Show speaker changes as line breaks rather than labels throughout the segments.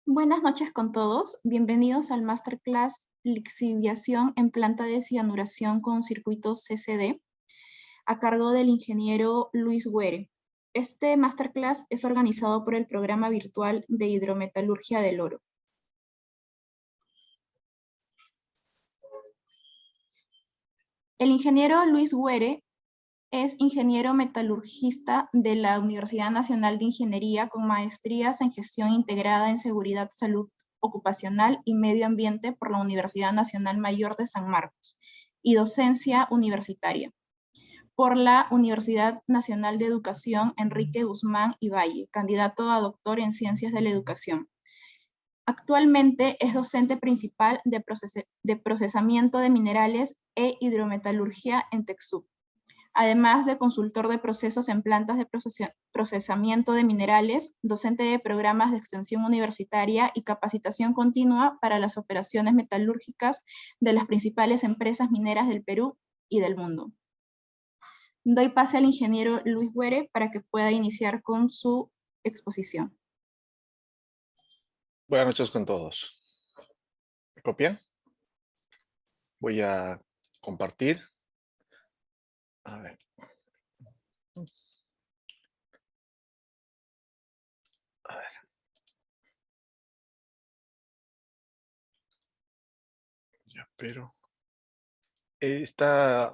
Buenas noches con todos. Bienvenidos al Masterclass Lixiviación en planta de cianuración con circuito CCD, a cargo del ingeniero Luis Güere. Este Masterclass es organizado por el Programa Virtual de Hidrometalurgia del Oro. El ingeniero Luis Güere es ingeniero metalurgista de la Universidad Nacional de Ingeniería con maestrías en gestión integrada en seguridad, salud ocupacional y medio ambiente por la Universidad Nacional Mayor de San Marcos y docencia universitaria por la Universidad Nacional de Educación Enrique Guzmán y Valle, candidato a doctor en Ciencias de la Educación. Actualmente es docente principal de procesamiento de minerales e hidrometalurgia en TecSoup, además de consultor de procesos en plantas de procesamiento de minerales, docente de programas de extensión universitaria y capacitación continua para las operaciones metalúrgicas de las principales empresas mineras del Perú y del mundo. Doy pase al ingeniero Luis Güere para que pueda iniciar con su exposición.
Buenas noches con todos. ¿Me copian? Voy a compartir. A ver. A ver. Ya, pero... está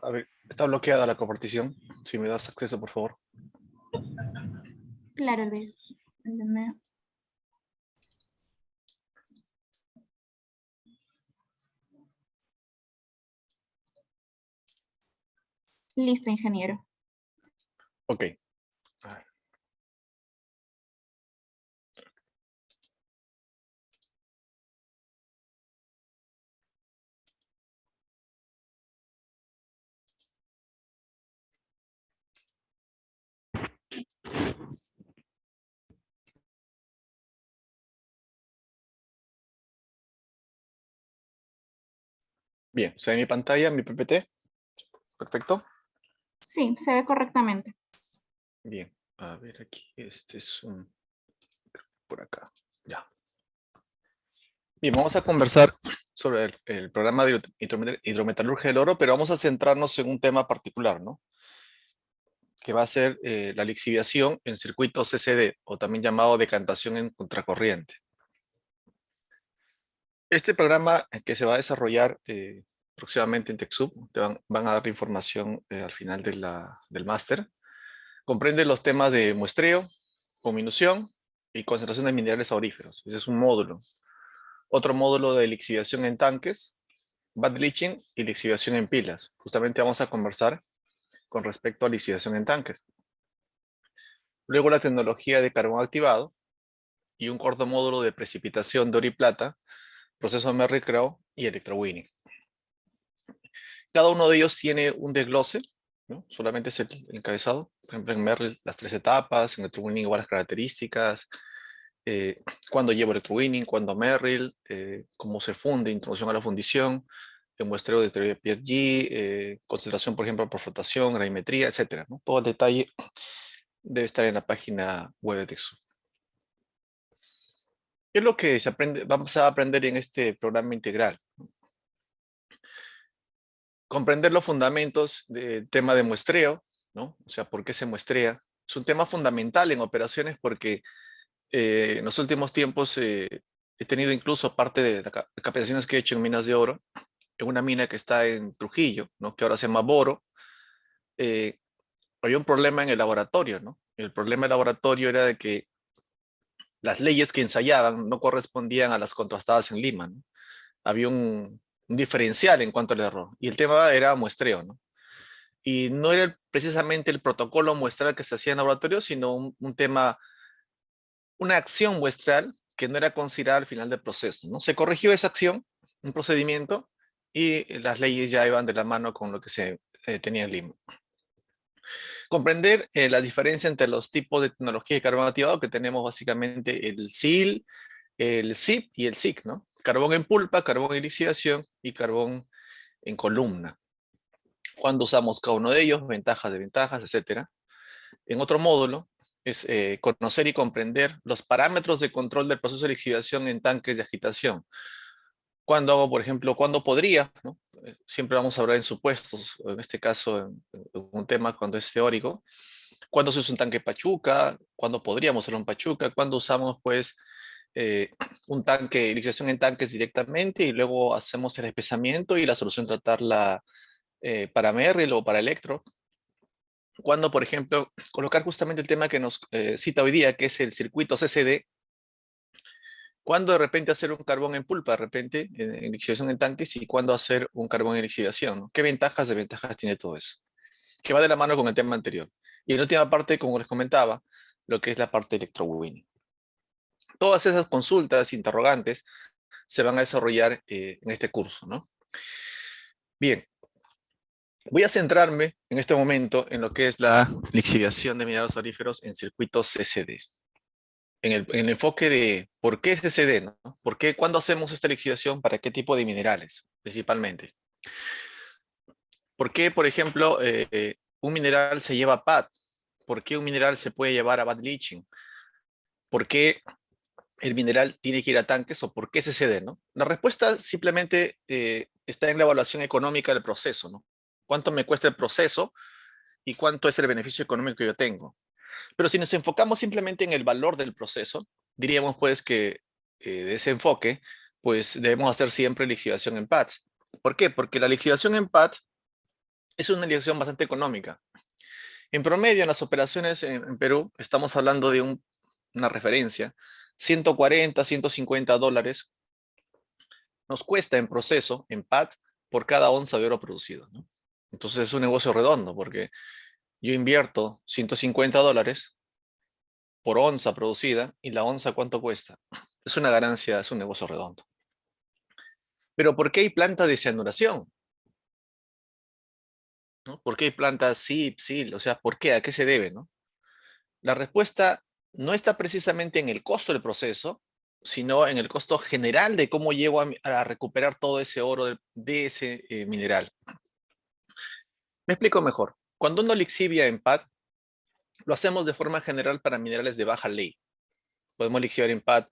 bloqueada la compartición. Si me das acceso, por favor.
Claro, Luis. Listo, ingeniero.
Ok. A ver. Bien, se ve mi pantalla, mi PPT. Perfecto.
Sí, se ve correctamente.
Bien, a ver aquí. Este es un... por acá. Ya. Bien, vamos a conversar sobre el programa de hidrometalurgia del oro, pero vamos a centrarnos en un tema particular, ¿no? Que va a ser la lixiviación en circuito CCD, o también llamado decantación en contracorriente. Este programa que se va a desarrollar próximamente en TecSoup, van a dar información al final del máster, comprende los temas de muestreo, cominución y concentración de minerales auríferos. Ese es un módulo. Otro módulo de lixiviación en tanques, bad leaching y lixiviación en pilas. Justamente vamos a conversar con respecto a lixiviación en tanques. Luego la tecnología de carbón activado y un corto módulo de precipitación de oro y plata, proceso Merrill-Crowe y electrowinning. Cada uno de ellos tiene un desglose, ¿no? Solamente es el encabezado. Por ejemplo, en Merrill las 3 etapas, en electrowinning igual las características, cuándo llevo electrowinning, cuándo Merrill, cómo se funde, introducción a la fundición, el muestreo de teoría de Pierre-G, concentración, por ejemplo, por flotación, gravimetría, etcétera, ¿no? Todo el detalle debe estar en la página web de TecSoup. ¿Qué es lo que vamos a aprender en este programa integral? Comprender los fundamentos del tema de muestreo, ¿no? O sea, ¿por qué se muestrea? Es un tema fundamental en operaciones porque en los últimos tiempos he tenido incluso parte de las capacitaciones que he hecho en minas de oro, en una mina que está en Trujillo, ¿no? Que ahora se llama Boro. Había un problema en el laboratorio, ¿no? El problema del laboratorio era de que las leyes que ensayaban no correspondían a las contrastadas en Lima, ¿no? Había un diferencial en cuanto al error. Y el tema era muestreo, ¿no? Y no era precisamente el protocolo muestral que se hacía en laboratorio, sino un tema, una acción muestral que no era considerada al final del proceso, ¿no? Se corrigió esa acción, un procedimiento, y las leyes ya iban de la mano con lo que se tenía en Lima. Comprender la diferencia entre los tipos de tecnología de carbón activado, que tenemos básicamente el SIL, el SIP y el SIC, ¿no? Carbón en pulpa, carbón en lixiviación y carbón en columna. Cuando usamos cada uno de ellos, ventajas, desventajas, etc. En otro módulo es conocer y comprender los parámetros de control del proceso de lixiviación en tanques de agitación. ¿Cuándo hago, por ejemplo, cuándo podría, ¿no? Siempre vamos a hablar en supuestos, en este caso en un tema cuando es teórico. ¿Cuándo se usa un tanque Pachuca? ¿Cuándo podríamos usar un Pachuca? ¿Cuándo usamos, pues, eh, un tanque, lixiviación en tanques directamente y luego hacemos el espesamiento y la solución tratarla para Merrill o para Electro? Cuando, por ejemplo, colocar justamente el tema que nos cita hoy día, que es el circuito CCD, cuándo de repente hacer un carbón en pulpa, de repente en lixiviación en tanques, y cuándo hacer un carbón en lixiviación, ¿no? ¿Qué ventajas, desventajas tiene todo eso? Que va de la mano con el tema anterior. Y en la última parte, como les comentaba, lo que es la parte de electrowinning. Todas esas consultas, interrogantes, se van a desarrollar en este curso, ¿no? Bien, voy a centrarme en este momento en lo que es la lixiviación de minerales auríferos en circuitos CCD. En el enfoque de por qué CCD, ¿no? ¿Por qué, cuándo hacemos esta lixiviación, para qué tipo de minerales, principalmente? ¿Por qué, por ejemplo, un mineral se lleva a PAD? ¿Por qué un mineral se puede llevar a bad leaching? ¿Por qué el mineral tiene que ir a tanques o por qué CCD, ¿no? La respuesta simplemente está en la evaluación económica del proceso, ¿no? ¿Cuánto me cuesta el proceso y cuánto es el beneficio económico que yo tengo? Pero si nos enfocamos simplemente en el valor del proceso, diríamos pues que de ese enfoque, pues debemos hacer siempre lixiviación en pads. ¿Por qué? Porque la lixiviación en pads es una lixiviación bastante económica. En promedio, en las operaciones en Perú, estamos hablando de una referencia, 140, 150 dólares nos cuesta en proceso, en pad, por cada onza de oro producido, ¿no? Entonces es un negocio redondo, porque yo invierto 150 dólares por onza producida, y la onza, ¿cuánto cuesta? Es una ganancia, es un negocio redondo. Pero ¿por qué hay plantas de cianuración? ¿No? ¿Por qué hay plantas SIP, SIL? O sea, ¿por qué? ¿A qué se debe, no? La respuesta no está precisamente en el costo del proceso, sino en el costo general de cómo llego a recuperar todo ese oro de ese mineral. Me explico mejor. Cuando uno lixivia en pad, lo hacemos de forma general para minerales de baja ley. Podemos lixiviar en pad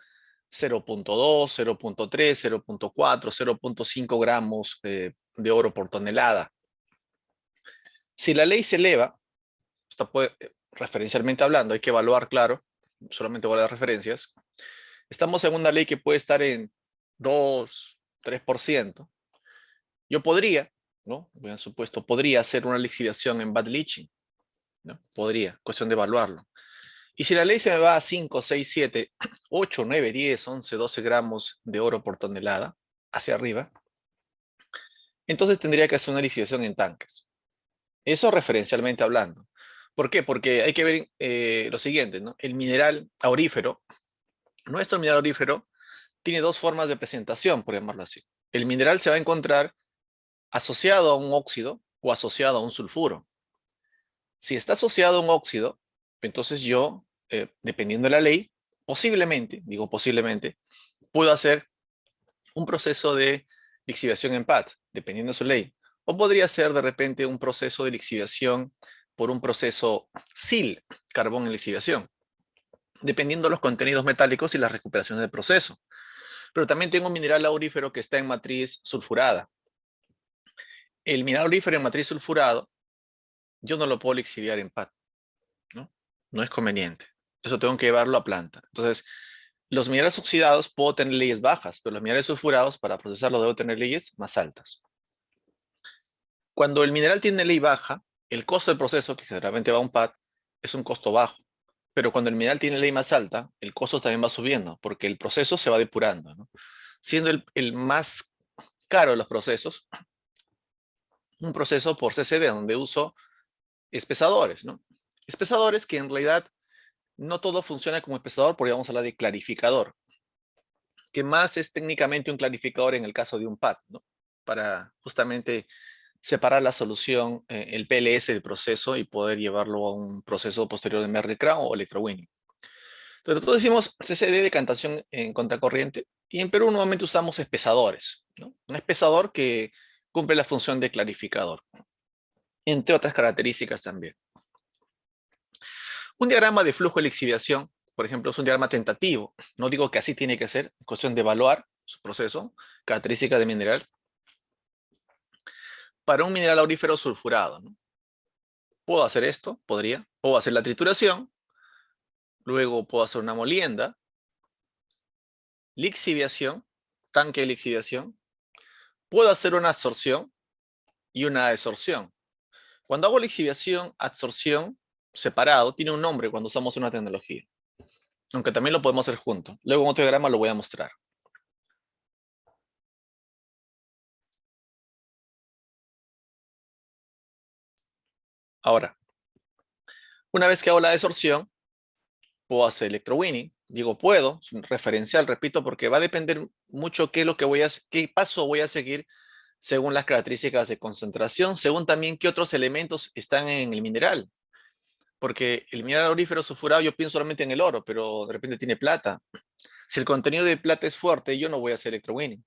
0.2, 0.3, 0.4, 0.5 gramos de oro por tonelada. Si la ley se eleva, esto puede, referencialmente hablando, hay que evaluar, claro, solamente voy a dar referencias. Estamos en una ley que puede estar en 2, 3%. Yo podría, ¿no? Bien supuesto, podría hacer una lixiviación en bad leaching, ¿no? Podría, cuestión de evaluarlo. Y si la ley se me va a 5, 6, 7, 8, 9, 10, 11, 12 gramos de oro por tonelada, hacia arriba, entonces tendría que hacer una lixiviación en tanques. Eso referencialmente hablando. ¿Por qué? Porque hay que ver lo siguiente, ¿no? El mineral aurífero, nuestro mineral aurífero, tiene dos formas de presentación, por llamarlo así. El mineral se va a encontrar asociado a un óxido o asociado a un sulfuro. Si está asociado a un óxido, entonces yo, dependiendo de la ley, posiblemente, digo posiblemente, puedo hacer un proceso de lixiviación en PAD, dependiendo de su ley. O podría ser de repente un proceso de lixiviación por un proceso SIL, carbón en lixiviación, dependiendo de los contenidos metálicos y las recuperaciones del proceso. Pero también tengo un mineral aurífero que está en matriz sulfurada. El mineral aurífero en matriz sulfurado, yo no lo puedo lixiviar en PAD, ¿no? No es conveniente. Eso tengo que llevarlo a planta. Entonces, los minerales oxidados puedo tener leyes bajas, pero los minerales sulfurados, para procesarlo, debo tener leyes más altas. Cuando el mineral tiene ley baja, el costo del proceso, que generalmente va a un PAD, es un costo bajo. Pero cuando el mineral tiene ley más alta, el costo también va subiendo, porque el proceso se va depurando, ¿no? Siendo el más caro de los procesos, un proceso por CCD, donde uso espesadores, ¿no? Espesadores que en realidad no todo funciona como espesador, porque vamos a hablar de clarificador, que más es técnicamente un clarificador en el caso de un PAD, ¿no? Para justamente separar la solución, el PLS del proceso, y poder llevarlo a un proceso posterior de Merrill Crown o electrowinning. Pero nosotros decimos CCD, decantación en contracorriente, y en Perú normalmente usamos espesadores, ¿no? Un espesador que cumple la función de clarificador, entre otras características también. Un diagrama de flujo de lixiviación, por ejemplo, es un diagrama tentativo. No digo que así tiene que ser, es cuestión de evaluar su proceso, características de mineral, para un mineral aurífero sulfurado, ¿no? Puedo hacer esto, podría. Puedo hacer la trituración, luego puedo hacer una molienda, lixiviación, tanque de lixiviación. Puedo hacer una absorción y una desorción. Cuando hago lixiviación, absorción, separado, tiene un nombre cuando usamos una tecnología. Aunque también lo podemos hacer juntos. Luego en otro diagrama lo voy a mostrar. Ahora, una vez que hago la desorción, puedo hacer electrowinning. Digo puedo, es un referencial, repito, porque va a depender mucho qué es lo que qué paso voy a seguir según las características de concentración, según también qué otros elementos están en el mineral. Porque el mineral aurífero sulfurado yo pienso solamente en el oro, pero de repente tiene plata. Si el contenido de plata es fuerte, yo no voy a hacer electrowinning.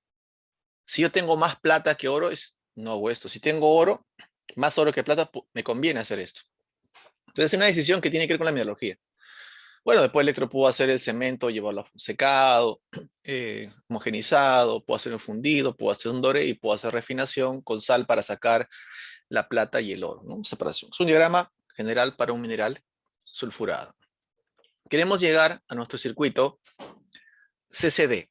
Si yo tengo más plata que oro, no hago esto. Si tengo oro, más oro que plata, me conviene hacer esto. Entonces es una decisión que tiene que ver con la mineralogía. Bueno, después electro puedo hacer el cemento, llevarlo secado, homogenizado, puedo hacer un fundido, puedo hacer un doré y puedo hacer refinación con sal para sacar la plata y el oro, ¿no? Separación. Es un diagrama general para un mineral sulfurado. Queremos llegar a nuestro circuito CCD.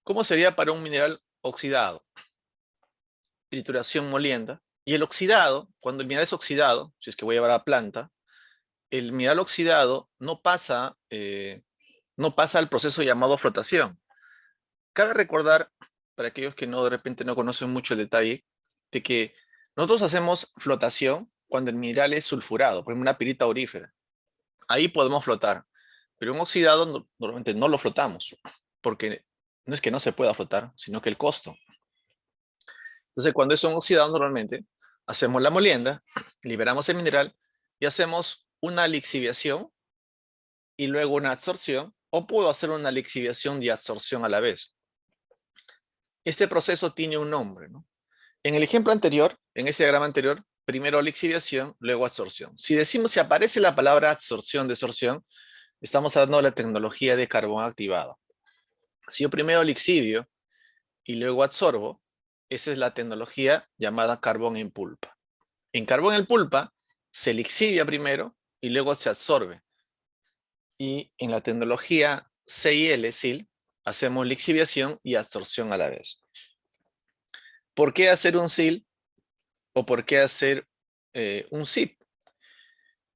¿Cómo sería para un mineral oxidado? Trituración molienda. Y el oxidado, cuando el mineral es oxidado, si es que voy a llevar a la planta, el mineral oxidado no pasa al proceso llamado flotación. Cabe recordar, para aquellos que no de repente no conocen mucho el detalle, de que nosotros hacemos flotación cuando el mineral es sulfurado, por ejemplo una pirita aurífera. Ahí podemos flotar, pero un oxidado normalmente no lo flotamos, porque no es que no se pueda flotar, sino que el costo. Entonces cuando es un oxidado normalmente, hacemos la molienda, liberamos el mineral y hacemos una lixiviación y luego una absorción, o puedo hacer una lixiviación y absorción a la vez. Este proceso tiene un nombre, ¿no? En el ejemplo anterior, en ese diagrama anterior, primero lixiviación, luego absorción. Si aparece la palabra absorción, desorción, estamos hablando de la tecnología de carbón activado. Si yo primero lixivio y luego absorbo, esa es la tecnología llamada carbón en pulpa. En carbón en pulpa se lixivia primero y luego se absorbe. Y en la tecnología CIL, SIL, hacemos lixiviación y absorción a la vez. ¿Por qué hacer un SIL o por qué hacer un SIP?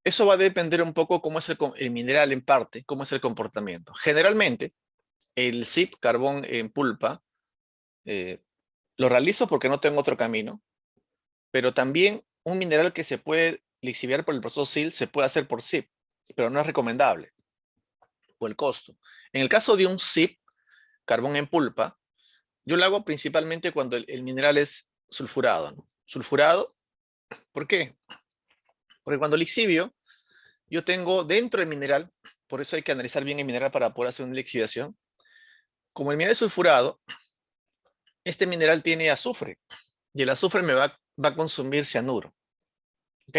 Eso va a depender un poco cómo es el mineral en parte, cómo es el comportamiento. Generalmente, el SIP, carbón en pulpa, lo realizo porque no tengo otro camino, pero también un mineral que se puede lixiviar por el proceso SIL se puede hacer por SIP, pero no es recomendable por el costo. En el caso de un SIP, carbón en pulpa, yo lo hago principalmente cuando el mineral es sulfurado, ¿no? Sulfurado, ¿por qué? Porque cuando lixivio, yo tengo dentro del mineral, por eso hay que analizar bien el mineral para poder hacer una lixiviación. Como el mineral es sulfurado, este mineral tiene azufre y el azufre va a consumir cianuro. ¿Ok?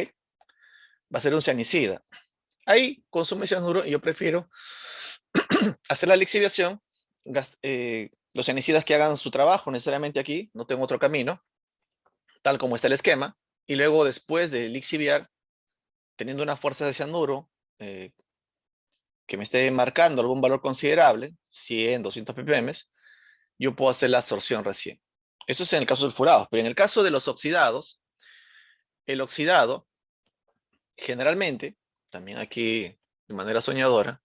Va a ser un cianicida. Ahí consume cianuro y yo prefiero hacer la lixiviación, los cianicidas que hagan su trabajo necesariamente aquí, no tengo otro camino, tal como está el esquema, y luego después de lixiviar, teniendo una fuerza de cianuro que me esté marcando algún valor considerable, 100, 200 ppm, yo puedo hacer la absorción recién. Eso es en el caso del sulfurados, pero en el caso de los oxidados, el oxidado, generalmente, también aquí de manera soñadora,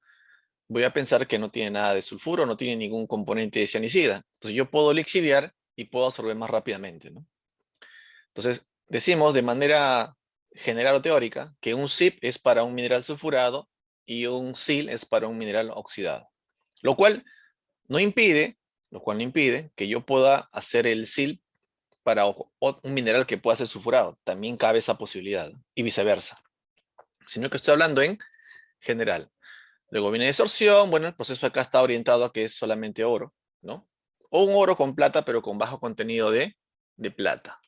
voy a pensar que no tiene nada de sulfuro, no tiene ningún componente de cianicida. Entonces yo puedo lixiviar y puedo absorber más rápidamente, ¿no? Entonces decimos de manera general o teórica que un SIP es para un mineral sulfurado y un SIL es para un mineral oxidado. Lo cual no impide, que yo pueda hacer el SIL para un mineral que pueda ser sulfurado. También cabe esa posibilidad y viceversa. Sino que estoy hablando en general. Luego viene desorción. Bueno, el proceso acá está orientado a que es solamente oro, ¿no? O un oro con plata, pero con bajo contenido de plata.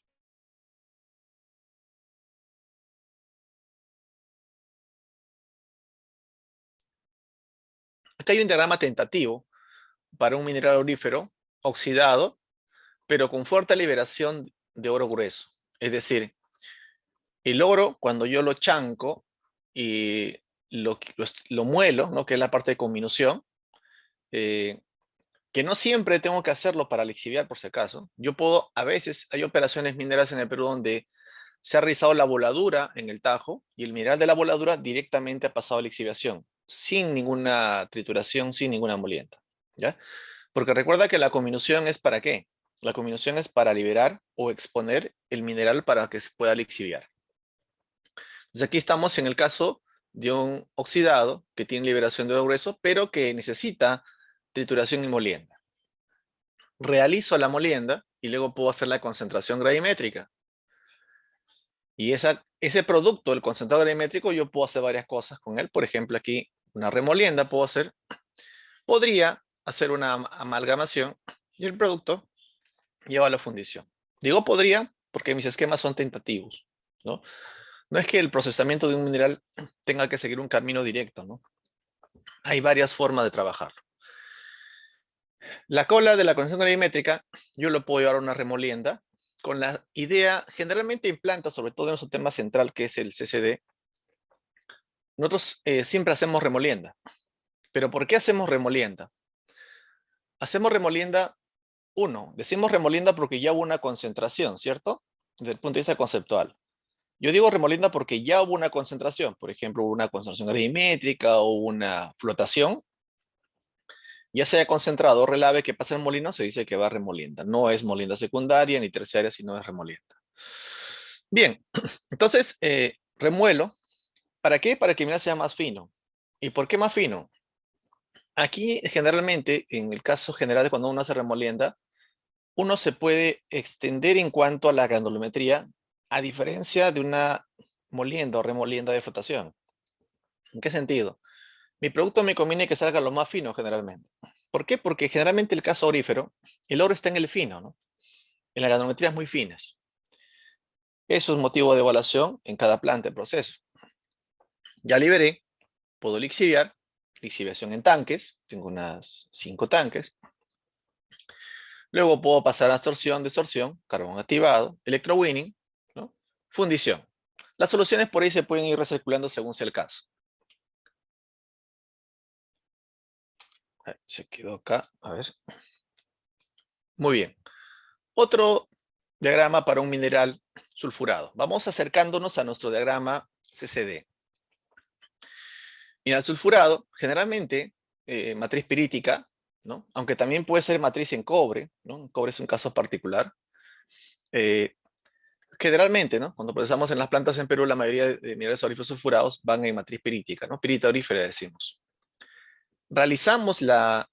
Acá hay un diagrama tentativo para un mineral aurífero oxidado, pero con fuerte liberación de oro grueso. Es decir, el oro, cuando yo lo chanco y lo muelo, ¿no? Que es la parte de conminución, eh, que no siempre tengo que hacerlo para lixiviar, por si acaso. Yo puedo, a veces, hay operaciones mineras en el Perú donde se ha realizado la voladura en el tajo y el mineral de la voladura directamente ha pasado a lixiviación, sin ninguna trituración, sin ninguna molienda, ¿ya? Porque recuerda que la conminución es ¿para qué? La conminución es para liberar o exponer el mineral para que se pueda lixiviar. Entonces aquí estamos en el caso de un oxidado que tiene liberación de oro grueso, pero que necesita trituración y molienda. Realizo la molienda y luego puedo hacer la concentración gravimétrica. Y ese producto, el concentrado gravimétrico, yo puedo hacer varias cosas con él. Por ejemplo, aquí una remolienda puedo hacer. Podría hacer una amalgamación y el producto lleva a la fundición. Digo podría porque mis esquemas son tentativos, ¿no? No es que el procesamiento de un mineral tenga que seguir un camino directo, ¿no? Hay varias formas de trabajarlo. La cola de la concentración gravimétrica, yo lo puedo llevar a una remolienda con la idea, generalmente en plantas, sobre todo en nuestro tema central, que es el CCD, nosotros siempre hacemos remolienda. ¿Pero por qué hacemos remolienda? Hacemos remolienda, decimos remolienda porque ya hubo una concentración, ¿cierto? Desde el punto de vista conceptual. Yo digo remolienda porque ya hubo una concentración, por ejemplo, hubo una concentración gravimétrica o una flotación, ya se haya concentrado o relave que pasa en el molino, se dice que va a remolienda. No es molienda secundaria ni terciaria, sino es remolienda. Bien, entonces remuelo. ¿Para qué? Para que el mineral sea más fino. ¿Y por qué más fino? Aquí generalmente, en el caso general de cuando uno hace remolienda, uno se puede extender en cuanto a la granulometría, a diferencia de una molienda o remolienda de flotación. ¿En qué sentido? Mi producto me conviene que salga lo más fino generalmente. ¿Por qué? Porque generalmente el caso aurífero, el oro está en el fino, ¿no? En las granulometrías muy finas. Eso es motivo de evaluación en cada planta de proceso. Ya liberé, puedo lixiviar, lixiviación en tanques, tengo unas 5 tanques. Luego puedo pasar a absorción, desorción, carbón activado, electrowinning, ¿no? Fundición. Las soluciones por ahí se pueden ir recirculando según sea el caso. Se quedó acá, a ver. Muy bien. Otro diagrama para un mineral sulfurado. Vamos acercándonos a nuestro diagrama CCD. Mineral sulfurado, generalmente matriz pirítica, ¿no? Aunque también puede ser matriz en cobre, ¿no? En cobre es un caso particular. Generalmente, ¿no? Cuando procesamos en las plantas en Perú, la mayoría de minerales auríferos sulfurados van en matriz pirítica, ¿no? Pirita aurífera decimos. Realizamos la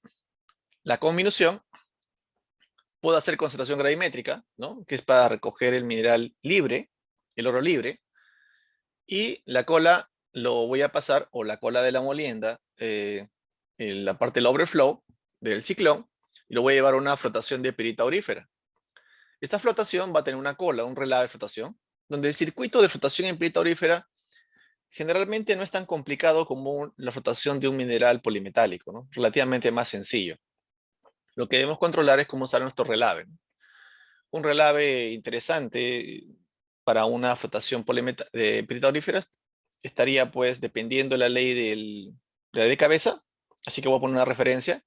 conminución, puedo hacer concentración gravimétrica, ¿no? Que es para recoger el mineral libre, el oro libre, y la cola lo voy a pasar, o la cola de la molienda, en la parte del overflow del ciclón, y lo voy a llevar a una flotación de pirita aurífera. Esta flotación va a tener una cola, un relave de flotación, donde el circuito de flotación en pirita aurífera generalmente no es tan complicado como la flotación de un mineral polimetálico, ¿no? Relativamente más sencillo. Lo que debemos controlar es cómo usar nuestro relave, ¿no? Un relave interesante para una flotación de pirita aurífera estaría, pues, dependiendo de la ley de la ley de cabeza, así que voy a poner una referencia.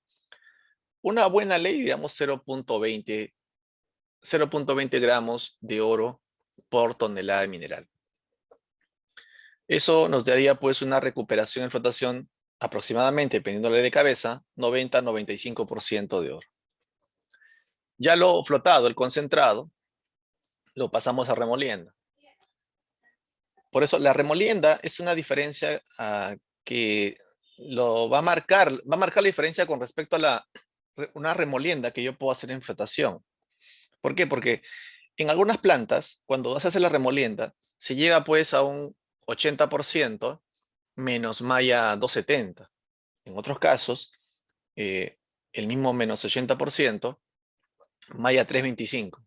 Una buena ley, digamos, 0.20 gramos de oro por tonelada de mineral. Eso nos daría pues una recuperación en flotación aproximadamente, dependiendo de la ley de cabeza, 90-95% de oro. Ya lo flotado, el concentrado, lo pasamos a remolienda. Por eso la remolienda es una diferencia que lo va a marcar la diferencia con respecto a una remolienda que yo puedo hacer en flotación. ¿Por qué? Porque en algunas plantas, cuando se hace la remolienda, se llega pues a un 80% menos malla 270. En otros casos, el mismo menos 80%, malla 325.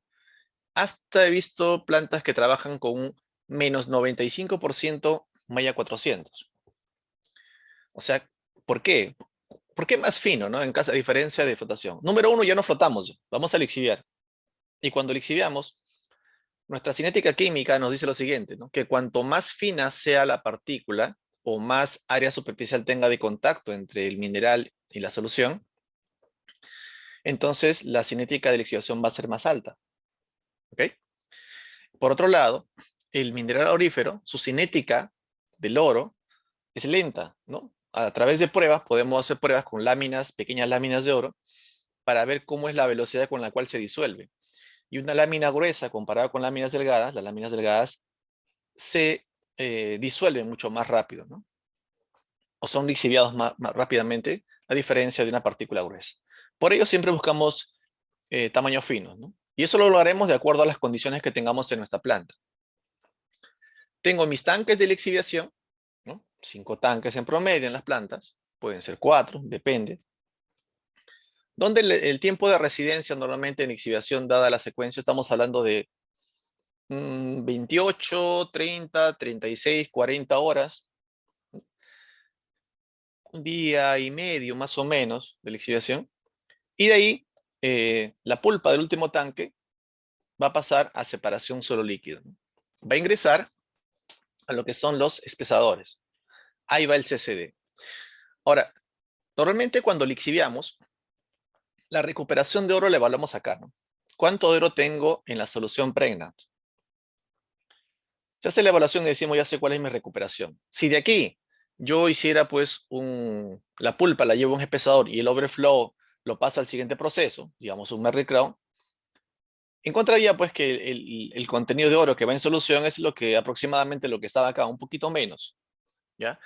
Hasta he visto plantas que trabajan con un menos 95% malla 400. O sea, ¿por qué? ¿Por qué más fino, no? En caso, a diferencia de flotación. Número uno, ya no flotamos, vamos a lixiviar. Y cuando lixiviamos, nuestra cinética química nos dice lo siguiente, ¿no? Que cuanto más fina sea la partícula o más área superficial tenga de contacto entre el mineral y la solución, entonces la cinética de lixiviación va a ser más alta. ¿Ok? Por otro lado, el mineral aurífero, su cinética del oro es lenta, ¿no? A través de pruebas, podemos hacer pruebas con láminas, pequeñas láminas de oro, para ver cómo es la velocidad con la cual se disuelve. Y una lámina gruesa comparada con láminas delgadas, las láminas delgadas se disuelven mucho más rápido, ¿no? O son lixiviados más rápidamente, a diferencia de una partícula gruesa. Por ello siempre buscamos tamaños finos, ¿no? Y eso lo haremos de acuerdo a las condiciones que tengamos en nuestra planta. Tengo mis tanques de lixiviación, ¿no? 5 tanques en promedio en las plantas, pueden ser 4, depende. Donde el tiempo de residencia normalmente en lixiviación, dada la secuencia, estamos hablando de 28, 30, 36, 40 horas. Un día y medio más o menos de lixiviación. Y de ahí, la pulpa del último tanque va a pasar a separación solo líquido, ¿no? Va a ingresar a lo que son los espesadores. Ahí va el CCD. Ahora, normalmente cuando lixiviamos, la recuperación de oro la evaluamos acá, ¿no? ¿Cuánto de oro tengo en la solución pregnant? Se hace la evaluación y decimos, ya sé cuál es mi recuperación. Si de aquí yo hiciera pues la pulpa, la llevo a un espesador y el overflow lo paso al siguiente proceso, digamos un Merrill Crown, encontraría pues que el contenido de oro que va en solución es lo que aproximadamente lo que estaba acá, un poquito menos, ¿ya?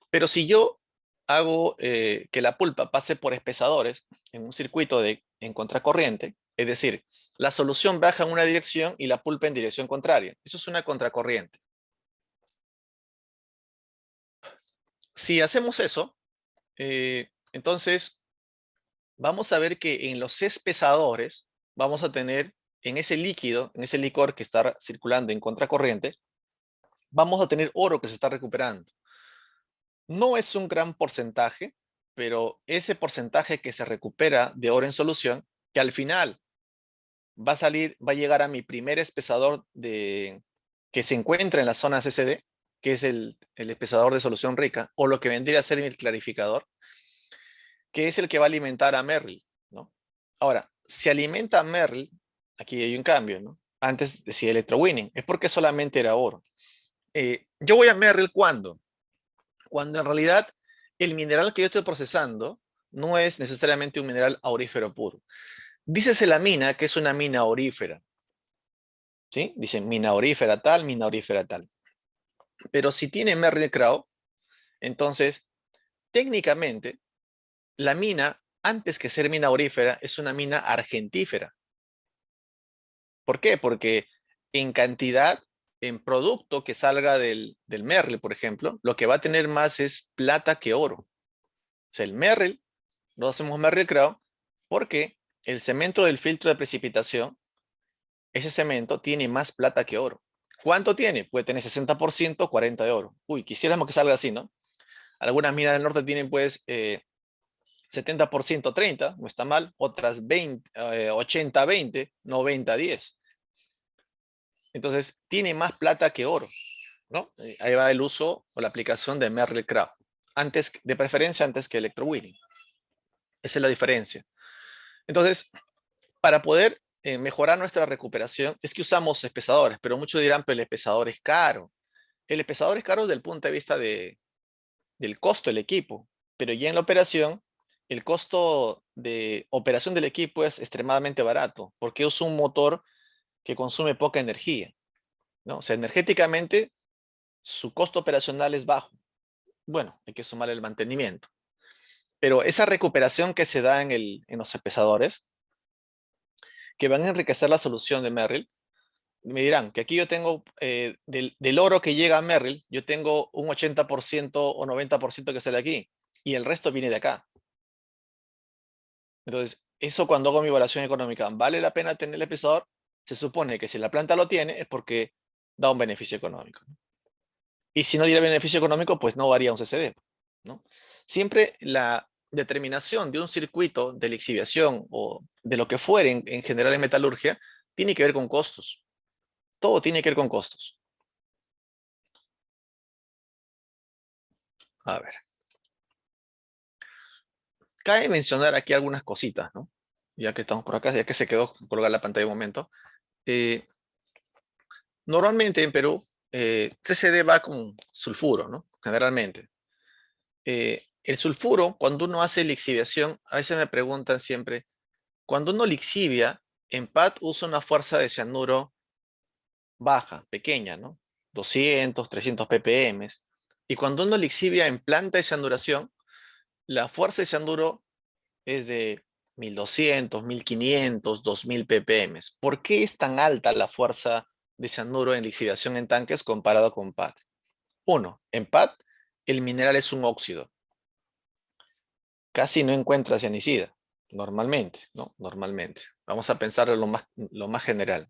Pero si yo hago que la pulpa pase por espesadores en un circuito en contracorriente, es decir, la solución baja en una dirección y la pulpa en dirección contraria. Eso es una contracorriente. Si hacemos eso, entonces vamos a ver que en los espesadores vamos a tener en ese líquido, en ese licor que está circulando en contracorriente, vamos a tener oro que se está recuperando. No es un gran porcentaje, pero ese porcentaje que se recupera de oro en solución, que al final va a llegar a mi primer espesador que se encuentra en la zona CCD, que es el espesador de solución rica, o lo que vendría a ser el clarificador, que es el que va a alimentar a Merrill, ¿no? Ahora, si alimenta a Merrill, aquí hay un cambio, ¿no? Antes decía electrowinning, es porque solamente era oro. Yo voy a Merrill ¿cuándo? Cuando en realidad el mineral que yo estoy procesando no es necesariamente un mineral aurífero puro. Dícese la mina que es una mina aurífera, ¿sí? Dicen mina aurífera tal. Pero si tiene Merrill Crowe, entonces técnicamente la mina, antes que ser mina aurífera, es una mina argentífera. ¿Por qué? Porque en cantidad, en producto que salga del Merrill, por ejemplo, lo que va a tener más es plata que oro. O sea, el Merrill, no hacemos Merrill Crowe, porque el cemento del filtro de precipitación, ese cemento tiene más plata que oro. ¿Cuánto tiene? Puede tener 60%, 40% de oro. Uy, quisiéramos que salga así, ¿no? Algunas minas del norte tienen pues 70%, 30%, no está mal. Otras 20, 80, 20, 90, 10. Entonces, tiene más plata que oro, ¿no? Ahí va el uso o la aplicación de Merrill Crowe. De preferencia antes que electrowinning. Esa es la diferencia. Entonces, para poder mejorar nuestra recuperación, es que usamos espesadores, pero muchos dirán, pero el espesador es caro. El espesador es caro desde el punto de vista del costo del equipo, pero ya en la operación, el costo de operación del equipo es extremadamente barato, porque es un motor que consume poca energía, ¿no? O sea, energéticamente, su costo operacional es bajo. Bueno, hay que sumar el mantenimiento. Pero esa recuperación que se da en los espesadores, que van a enriquecer la solución de Merrill, me dirán que aquí yo tengo, del oro que llega a Merrill, yo tengo un 80% o 90% que sale aquí, y el resto viene de acá. Entonces, eso cuando hago mi evaluación económica, ¿vale la pena tener el espesador? Se supone que si la planta lo tiene es porque da un beneficio económico. Y si no diera beneficio económico, pues no varía un CCD, ¿no? Siempre la determinación de un circuito de lixiviación o de lo que fuere en general en metalurgia, tiene que ver con costos. Todo tiene que ver con costos. A ver. Cabe mencionar aquí algunas cositas, ¿no? Ya que estamos por acá, ya que se quedó colgada la pantalla un momento. Normalmente en Perú, CCD va con sulfuro, ¿no? Generalmente. El sulfuro, cuando uno hace lixiviación, a veces me preguntan siempre, cuando uno lixivia, en PAD usa una fuerza de cianuro baja, pequeña, ¿no? 200, 300 ppm. Y cuando uno lixivia en planta de cianuración, la fuerza de cianuro es de 1200, 1500, 2000 ppm. ¿Por qué es tan alta la fuerza de cianuro en lixiviación en tanques comparado con PAD? Uno, en PAD el mineral es un óxido. Casi no encuentra cianicida, normalmente, ¿no? Normalmente. Vamos a pensar en lo más general.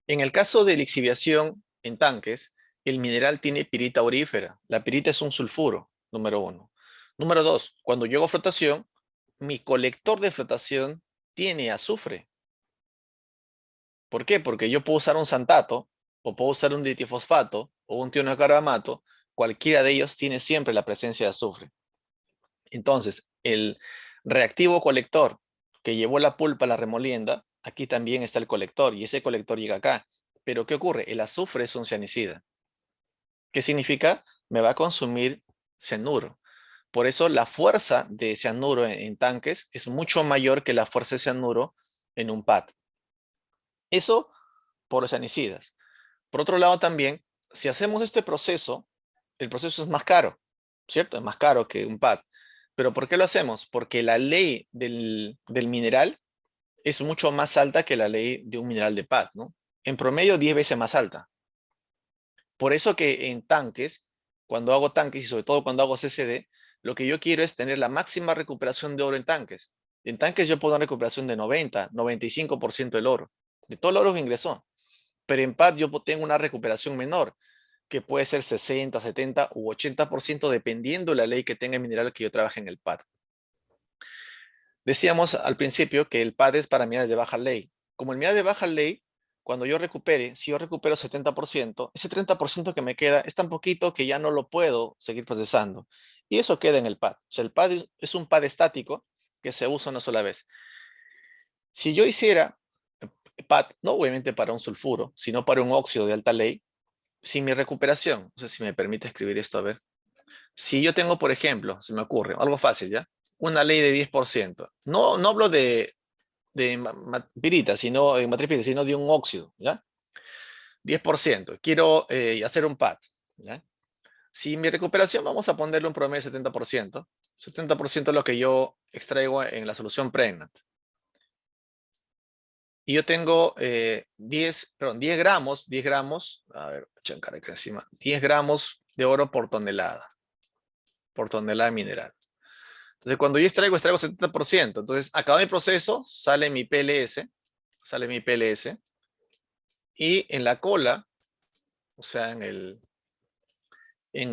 En el caso de lixiviación en tanques, el mineral tiene pirita aurífera. La pirita es un sulfuro, número uno. Número dos, cuando yo hago flotación, mi colector de flotación tiene azufre. ¿Por qué? Porque yo puedo usar un santato, o puedo usar un ditifosfato, o un tionocarbamato, cualquiera de ellos tiene siempre la presencia de azufre. Entonces, el reactivo colector que llevó la pulpa a la remolienda, aquí también está el colector, y ese colector llega acá. Pero ¿qué ocurre? El azufre es un cianicida. ¿Qué significa? Me va a consumir cianuro. Por eso la fuerza de cianuro en tanques es mucho mayor que la fuerza de cianuro en un PAD. Eso por los cianicidas. Por otro lado también, si hacemos este proceso, el proceso es más caro, ¿cierto? Es más caro que un PAD. ¿Pero por qué lo hacemos? Porque la ley del mineral es mucho más alta que la ley de un mineral de PAD, ¿no? En promedio 10 veces más alta. Por eso que en tanques, cuando hago tanques y sobre todo cuando hago CCD, lo que yo quiero es tener la máxima recuperación de oro en tanques. En tanques yo puedo dar recuperación de 90, 95% del oro, de todo el oro que ingresó. Pero en PAD yo tengo una recuperación menor, que puede ser 60, 70 u 80% dependiendo de la ley que tenga el mineral que yo trabaje en el PAD. Decíamos al principio que el PAD es para minerales de baja ley. Como el mineral de baja ley, cuando yo recupere, si yo recupero 70%, ese 30% que me queda es tan poquito que ya no lo puedo seguir procesando. Y eso queda en el PAD. O sea, el PAD es un PAD estático que se usa una sola vez. Si yo hiciera PAD, no obviamente para un sulfuro, sino para un óxido de alta ley, sin mi recuperación, no sé si me permite escribir esto, a ver. Si yo tengo, por ejemplo, se me ocurre, algo fácil, ¿ya? Una ley de 10%. No hablo de pirita, sino, matriz pirita, sino de un óxido, ¿ya? 10%. Quiero hacer un PAD, ¿ya? Si mi recuperación, vamos a ponerle un promedio de 70%. 70% es lo que yo extraigo en la solución pregnant. Y yo tengo 10 gramos, a ver, chancar acá encima, 10 gramos de oro por tonelada mineral. Entonces, cuando yo extraigo 70%. Entonces, acaba mi proceso, sale mi PLS, y en la cola, o sea, en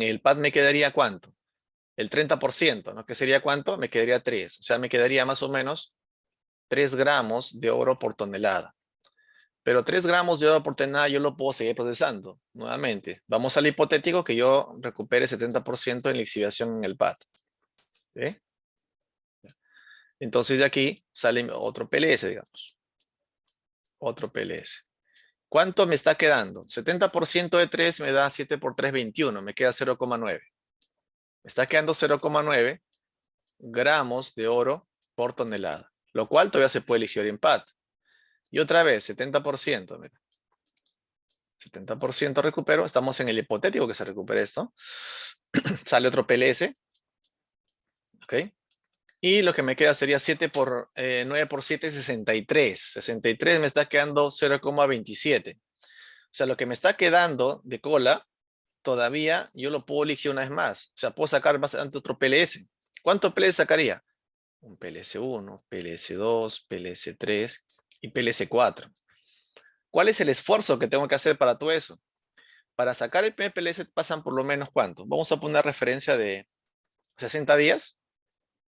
el PAD me quedaría ¿cuánto? El 30%, ¿no? ¿Qué sería cuánto? Me quedaría 3. O sea, me quedaría más o menos 3 gramos de oro por tonelada. Pero 3 gramos de oro por tonelada yo lo puedo seguir procesando nuevamente. Vamos al hipotético que yo recupere 70% en lixiviación en el PAD. ¿Sí? Entonces de aquí sale otro PLS, digamos. Otro PLS. ¿Cuánto me está quedando? 70% de 3 me da 7 por 3, 21. Me queda 0,9. Me está quedando 0,9 gramos de oro por tonelada. Lo cual todavía se puede lixiviar en PAD. Y otra vez, 70%. Mira. 70% recupero. Estamos en el hipotético que se recupere esto. Sale otro PLS. ¿Ok? Y lo que me queda sería 7 por 9 por 7, 63. 63 me está quedando 0,27. O sea, lo que me está quedando de cola, todavía yo lo puedo lixiar una vez más. O sea, puedo sacar bastante otro PLS. ¿Cuánto PLS sacaría? Un PLS1, PLS2, PLS3 y PLS4. ¿Cuál es el esfuerzo que tengo que hacer para todo eso? Para sacar el primer PLS pasan por lo menos ¿cuánto? Vamos a poner referencia de 60 días.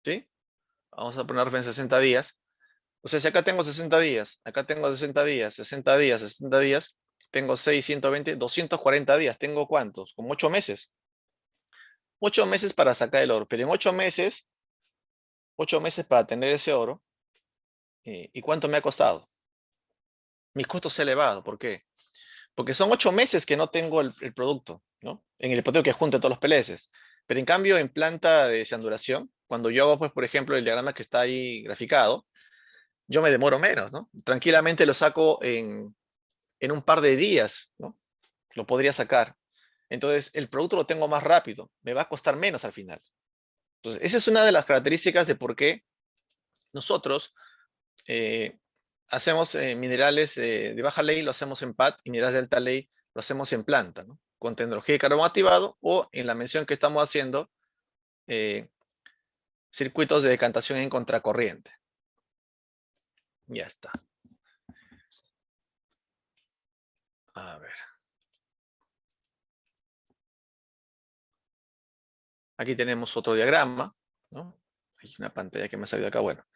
¿sí? Vamos a poner en 60 días. O sea, si acá tengo 60 días, acá tengo 60 días, 60 días, 60 días, tengo 6, 120, 240 días. ¿Tengo cuántos? Como 8 meses. 8 meses para sacar el oro. Pero en 8 meses para tener ese oro. ¿Y cuánto me ha costado? Mi costo es elevado. ¿Por qué? Porque son 8 meses que no tengo el producto, ¿no? En el hipotético que junte todos los PLS. Pero en cambio, en planta de cianuración, cuando yo hago, pues, por ejemplo, el diagrama que está ahí graficado, yo me demoro menos, ¿no? Tranquilamente lo saco en un par de días, ¿no? Lo podría sacar. Entonces, el producto lo tengo más rápido, me va a costar menos al final. Entonces, esa es una de las características de por qué nosotros eh, hacemos minerales de baja ley, lo hacemos en PAT, y minerales de alta ley lo hacemos en planta, ¿no? Con tecnología de carbón activado o en la mención que estamos haciendo, eh, circuitos de decantación en contracorriente. Ya está. A ver. Aquí tenemos otro diagrama, ¿no? Hay una pantalla que me ha salido acá. Bueno,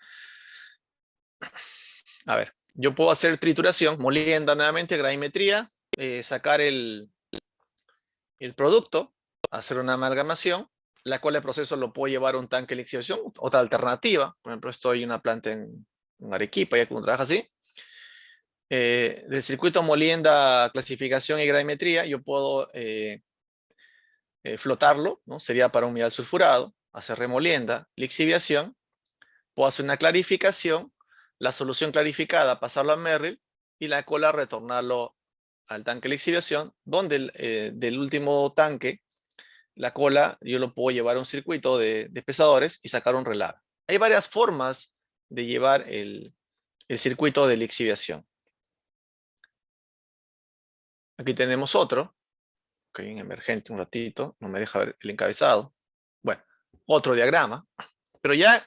a ver, yo puedo hacer trituración, molienda nuevamente, gravimetría, sacar el producto, hacer una amalgamación, la cual el proceso lo puedo llevar a un tanque de lixiviación. Otra alternativa, por ejemplo, estoy en una planta en Arequipa, ya que uno trabaja así. Del circuito molienda, clasificación y gravimetría, yo puedo flotarlo, ¿no? Sería para un mineral sulfurado, hacer remolienda, lixiviación, puedo hacer una clarificación, la solución clarificada pasarlo a Merrill y la cola retornarlo al tanque de lixiviación, donde del último tanque, la cola, yo lo puedo llevar a un circuito de pesadores y sacar un relave. Hay varias formas de llevar el circuito de lixiviación. Aquí tenemos otro, que hay un emergente un ratito, no me deja ver el encabezado. Bueno, otro diagrama, pero ya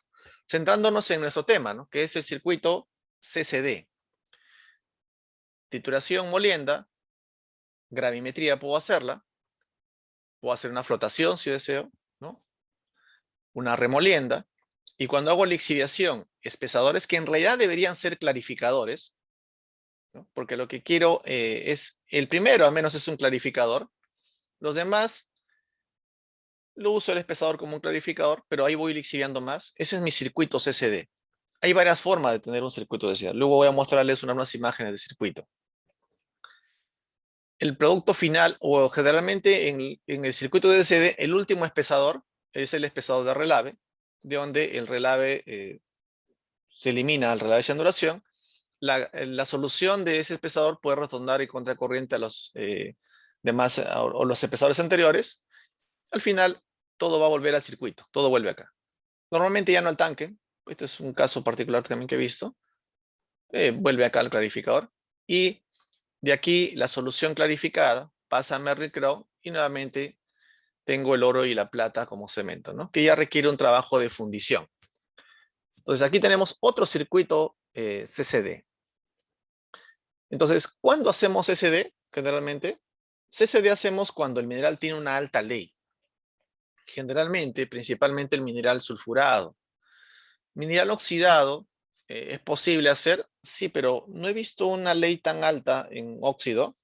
centrándonos en nuestro tema, ¿no? Que es el circuito CCD. Trituración molienda, gravimetría puedo hacerla, puedo hacer una flotación si deseo, ¿no? Una remolienda, y cuando hago lixiviación, espesadores que en realidad deberían ser clarificadores, ¿no? Porque lo que quiero es, el primero al menos es un clarificador, los demás lo uso el espesador como un clarificador, pero ahí voy lixiviando más. Ese es mi circuito CCD. Hay varias formas de tener un circuito de CCD. Luego voy a mostrarles unas imágenes de circuito. El producto final, o generalmente en el circuito de CCD, el último espesador es el espesador de relave, de donde el relave se elimina al relave de cianuración. La solución de ese espesador puede retornar y contracorriente a los demás o los espesadores anteriores. Al final, todo va a volver al circuito, todo vuelve acá. Normalmente ya no al tanque, este es un caso particular también que he visto, vuelve acá al clarificador, y de aquí la solución clarificada pasa a Merrill-Crowe y nuevamente tengo el oro y la plata como cemento, ¿no? Que ya requiere un trabajo de fundición. Entonces aquí tenemos otro circuito CCD. Entonces, ¿cuándo hacemos CCD? Generalmente, CCD hacemos cuando el mineral tiene una alta ley. Generalmente, principalmente el mineral sulfurado. Mineral oxidado, ¿es posible hacer? Sí, pero no he visto una ley tan alta en óxido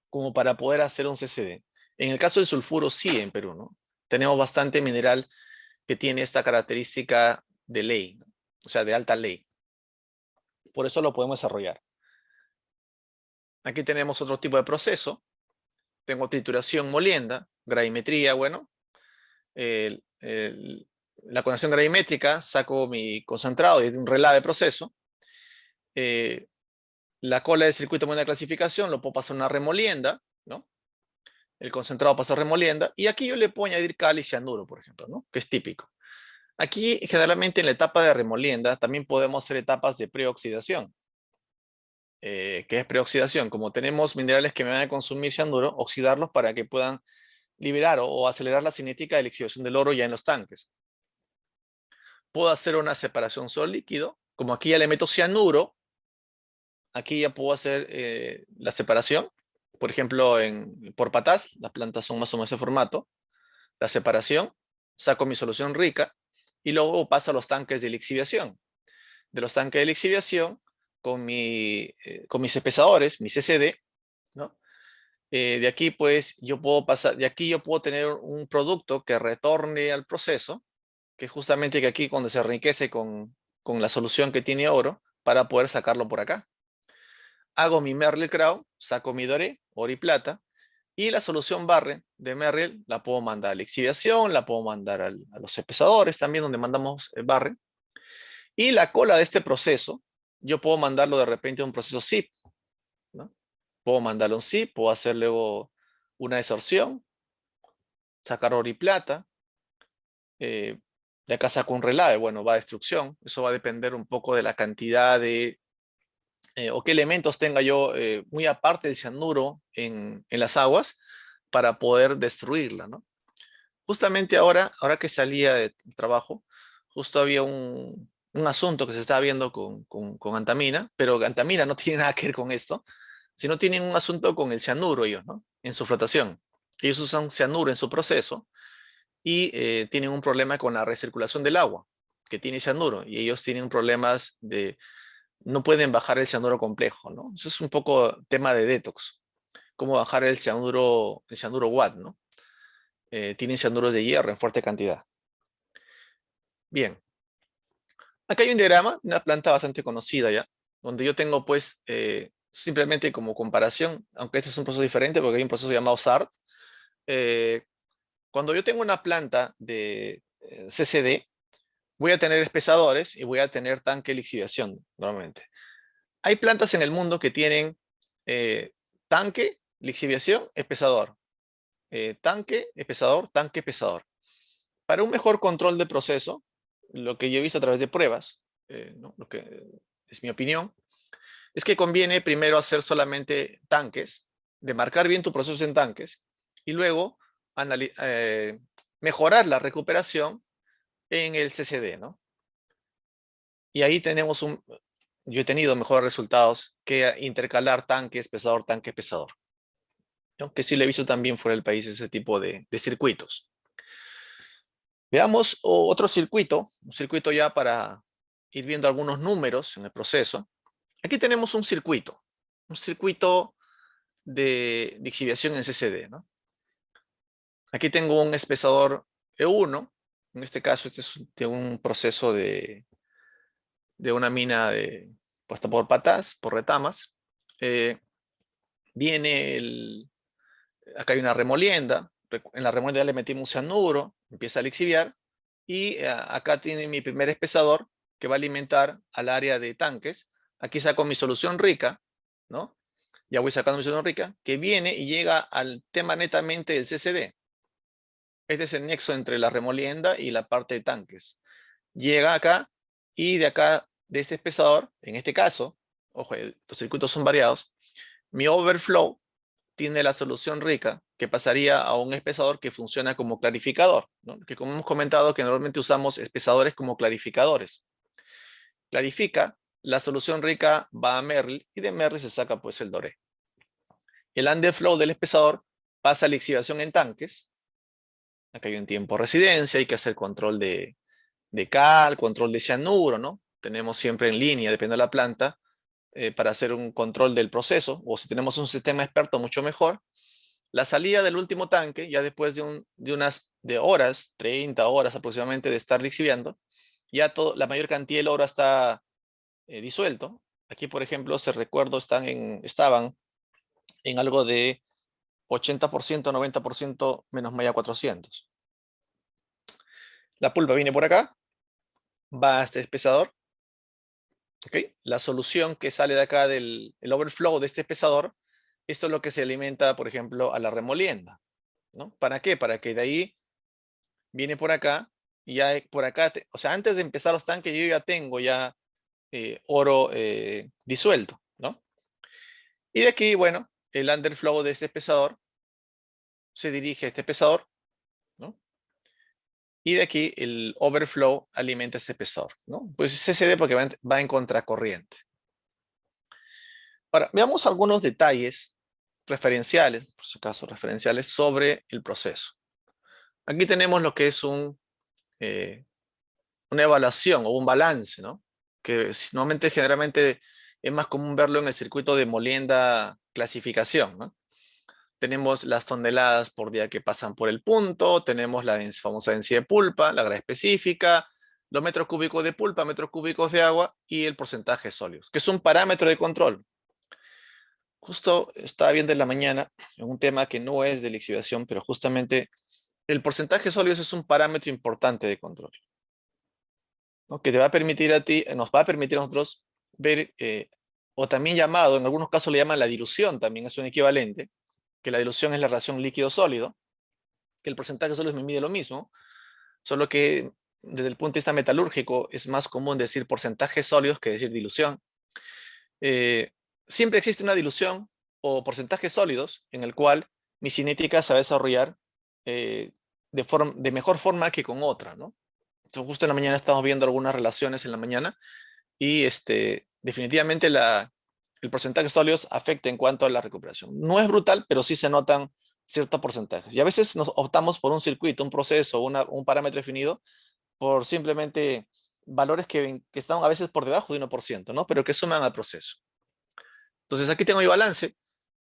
como para poder hacer un CCD. En el caso del sulfuro, sí, en Perú, ¿no? Tenemos bastante mineral que tiene esta característica de ley, ¿no? O sea, de alta ley. Por eso lo podemos desarrollar. Aquí tenemos otro tipo de proceso. Tengo trituración molienda, gravimetría, bueno. La condensación gravimétrica, saco mi concentrado de un relave proceso. La cola del circuito de clasificación lo puedo pasar a una remolienda, ¿no? El concentrado pasa a remolienda, y aquí yo le puedo añadir cal y cianuro, por ejemplo, ¿no? Que es típico. Aquí, generalmente en la etapa de remolienda, también podemos hacer etapas de preoxidación. ¿Qué es preoxidación? Como tenemos minerales que me van a consumir cianuro, oxidarlos para que puedan liberar o acelerar la cinética de la lixiviación del oro ya en los tanques. Puedo hacer una separación sólido-líquido, como aquí ya le meto cianuro, aquí ya puedo hacer la separación. Por ejemplo, por patas, las plantas son más o menos ese formato. La separación, saco mi solución rica, y luego pasa a los tanques de lixiviación. De los tanques de lixiviación, con mis espesadores, mi CCD, ¿no? De aquí, pues, yo puedo pasar, de aquí yo puedo tener un producto que retorne al proceso, que justamente que aquí cuando se enriquece con la solución que tiene oro, para poder sacarlo por acá. Hago mi Merrill Crown, saco mi doré, oro y plata, y la solución Barre de Merrill la puedo mandar a la lixiviación, la puedo mandar a los espesadores también, donde mandamos Barre. Y la cola de este proceso, yo puedo mandarlo de repente a un proceso SIP, ¿no? Puedo mandarlo a un SIP, puedo hacer luego una desorción, sacar oro y plata. De acá saco un relave, bueno, va a destrucción. Eso va a depender un poco de la cantidad de, o qué elementos tenga yo muy aparte del cianuro en las aguas para poder destruirla, ¿no? Justamente ahora que salía de trabajo, justo había un asunto que se estaba viendo con Antamina, pero Antamina no tiene nada que ver con esto, sino tienen un asunto con el cianuro ellos, ¿no? En su flotación. Ellos usan cianuro en su proceso y tienen un problema con la recirculación del agua, que tiene cianuro, y ellos tienen problemas de, no pueden bajar el cianuro complejo, ¿no? Eso es un poco tema de detox, cómo bajar el cianuro WAT, ¿no? Tienen cianuro de hierro en fuerte cantidad. Bien, acá hay un diagrama, una planta bastante conocida ya, donde yo tengo pues simplemente como comparación, aunque este es un proceso diferente porque hay un proceso llamado SART. Cuando yo tengo una planta de CCD, voy a tener espesadores y voy a tener tanque de lixiviación normalmente. Hay plantas en el mundo que tienen tanque, lixiviación, espesador. Tanque, espesador, tanque, espesador. Para un mejor control de proceso, lo que yo he visto a través de pruebas, ¿no? Lo que es mi opinión, es que conviene primero hacer solamente tanques, de marcar bien tu proceso en tanques, y luego mejorar la recuperación en el CCD, ¿no? Y ahí yo he tenido mejores resultados que intercalar tanques, pesador, tanque, pesador. Aunque sí le he visto también fuera del país ese tipo de circuitos. Veamos otro circuito, un circuito ya para ir viendo algunos números en el proceso. Aquí tenemos un circuito de lixiviación en CCD, ¿no? Aquí tengo un espesador E1, en este caso este es de un proceso de una mina puesta por patas, por retamas. Viene acá hay una remolienda, en la remolienda le metimos cianuro, empieza a lixiviar, y acá tiene mi primer espesador que va a alimentar al área de tanques. Aquí saco mi solución rica, ¿no? Ya voy sacando mi solución rica, que viene y llega al tema netamente del CCD. Este es el nexo entre la remolienda y la parte de tanques. Llega acá, y de acá, de este espesador, en este caso, ojo, los circuitos son variados, mi overflow tiene la solución rica que pasaría a un espesador que funciona como clarificador, ¿no? Que como hemos comentado que normalmente usamos espesadores como clarificadores. Clarifica, la solución rica va a Merrill y de Merrill se saca pues el doré. El underflow del espesador pasa a lixiviación en tanques. Acá hay un tiempo de residencia, hay que hacer control de cal, control de cianuro, ¿no? Tenemos siempre en línea, depende de la planta, para hacer un control del proceso, o si tenemos un sistema experto, mucho mejor. La salida del último tanque, ya después de unas horas, 30 horas aproximadamente de estar lixiviando, ya la mayor cantidad del oro está disuelto. Aquí, por ejemplo, se recuerdo, estaban en algo de 80%, 90% menos malla 400. La pulpa viene por acá, va a este espesador. ¿Okay? La solución que sale de acá el overflow de este espesador, esto es lo que se alimenta, por ejemplo, a la remolienda, ¿no? ¿Para qué? Para que de ahí viene por acá, y ya por acá, o sea, antes de empezar los tanques yo ya tengo oro disuelto, ¿no? Y de aquí, bueno, el underflow de este espesador se dirige a este espesador, ¿no? Y de aquí el overflow alimenta este espesador, ¿no? Pues CCD porque va en contracorriente. Ahora, veamos algunos detalles referenciales, por si acaso referenciales, sobre el proceso. Aquí tenemos lo que es un una evaluación o un balance, ¿no? Que normalmente, generalmente, es más común verlo en el circuito de molienda clasificación, ¿no? Tenemos las toneladas por día que pasan por el punto, tenemos la famosa densidad de pulpa, la grasa específica, los metros cúbicos de pulpa, metros cúbicos de agua y el porcentaje de sólidos, que es un parámetro de control. Justo estaba viendo en la mañana en un tema que no es de lixiviación, pero justamente el porcentaje de sólidos es un parámetro importante de control, ¿no? Que te va a permitir a ti, nos va a permitir a nosotros ver, o también llamado, en algunos casos le llaman la dilución, también es un equivalente, que la dilución es la relación líquido-sólido, que el porcentaje de sólidos me mide lo mismo, solo que desde el punto de vista metalúrgico es más común decir porcentajes sólidos que decir dilución. Eh, Siempre existe una dilución o porcentajes sólidos en el cual mi cinética se va a desarrollar de mejor forma que con otra, ¿no? Entonces, justo en la mañana estamos viendo algunas relaciones en la mañana y definitivamente el porcentaje de sólidos afecta en cuanto a la recuperación. No es brutal, pero sí se notan ciertos porcentajes. Y a veces nos optamos por un circuito, un proceso, un parámetro definido por simplemente valores que están a veces por debajo de 1%, ¿no? Pero que suman al proceso. Entonces aquí tengo mi balance.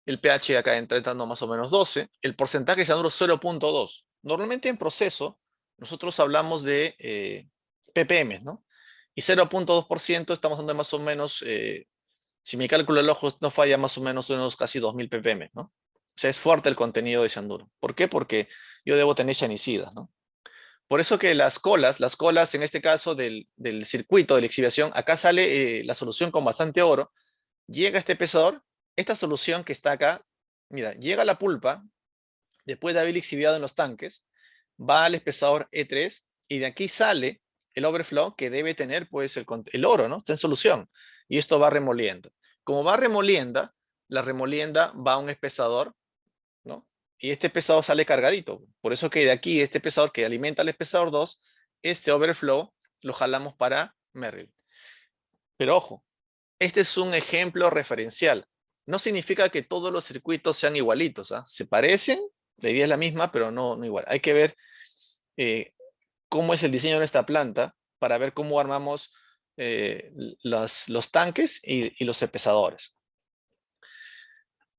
El pH acá entra entrando más o menos 12. El porcentaje de cianuro 0.2. Normalmente en proceso nosotros hablamos de ppm, ¿no? Y 0.2% estamos dando más o menos, si mi cálculo del ojo no falla, más o menos unos casi 2000 ppm, ¿no? O sea, es fuerte el contenido de cianuro. ¿Por qué? Porque yo debo tener cianicidas, ¿no? Por eso que las colas en este caso del circuito de lixiviación, acá sale la solución con bastante oro, llega este pesador, esta solución que está acá, mira, llega a la pulpa, después de haber lixiviado en los tanques, va al espesador E3 y de aquí sale el overflow que debe tener pues el oro, ¿no? Está en solución. Y esto va remoliendo. Como va remolienda, la remolienda va a un espesador, ¿no? Y este pesador sale cargadito. Por eso que de aquí, este pesador que alimenta al espesador 2, este overflow lo jalamos para Merrill. Pero ojo, este es un ejemplo referencial. No significa que todos los circuitos sean igualitos, ¿ah? Se parecen, la idea es la misma, pero no igual. Hay que ver cómo es el diseño de nuestra planta para ver cómo armamos los tanques y los pesadores.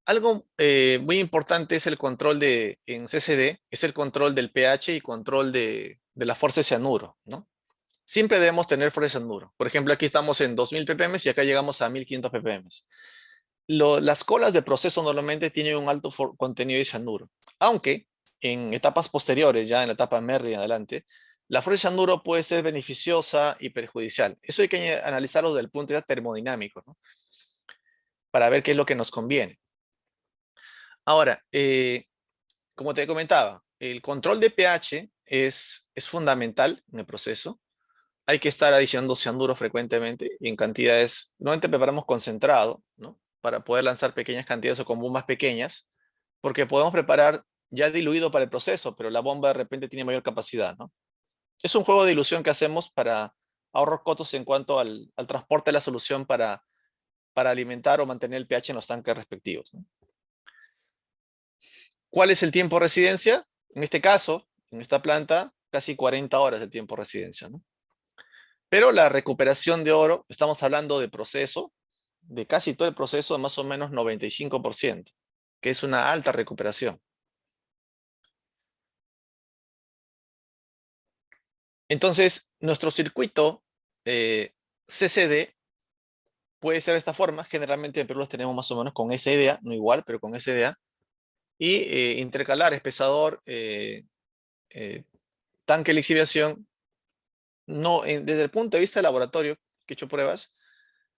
Algo muy importante es el control en CCD, es el control del pH y control de la fuerza de cianuro, ¿no? Siempre debemos tener fuerza de cianuro. Por ejemplo, aquí estamos en 2000 ppm y acá llegamos a 1500 ppm. Las colas de proceso normalmente tienen un alto contenido de cianuro, aunque en etapas posteriores, ya en la etapa Merry y en adelante, la fuerza de cianuro puede ser beneficiosa y perjudicial. Eso hay que analizarlo desde el punto de vista termodinámico, ¿no? Para ver qué es lo que nos conviene. Ahora, como te comentaba, el control de pH es fundamental en el proceso. Hay que estar adicionando cianuro frecuentemente y en cantidades, normalmente preparamos concentrado, ¿no? Para poder lanzar pequeñas cantidades o con bombas pequeñas, porque podemos preparar ya diluido para el proceso, pero la bomba de repente tiene mayor capacidad, ¿no? Es un juego de dilución que hacemos para ahorrar costos en cuanto al transporte de la solución para alimentar o mantener el pH en los tanques respectivos, ¿no? ¿Cuál es el tiempo de residencia? En este caso, en esta planta, casi 40 horas de tiempo de residencia, ¿no? Pero la recuperación de oro, estamos hablando de proceso, de casi todo el proceso, de más o menos 95%, que es una alta recuperación. Entonces, nuestro circuito CCD puede ser de esta forma. Generalmente en Perú los tenemos más o menos con SDA, no igual, pero con SDA. Y intercalar espesador, tanque de lixiviación. No, desde el punto de vista del laboratorio, que he hecho pruebas,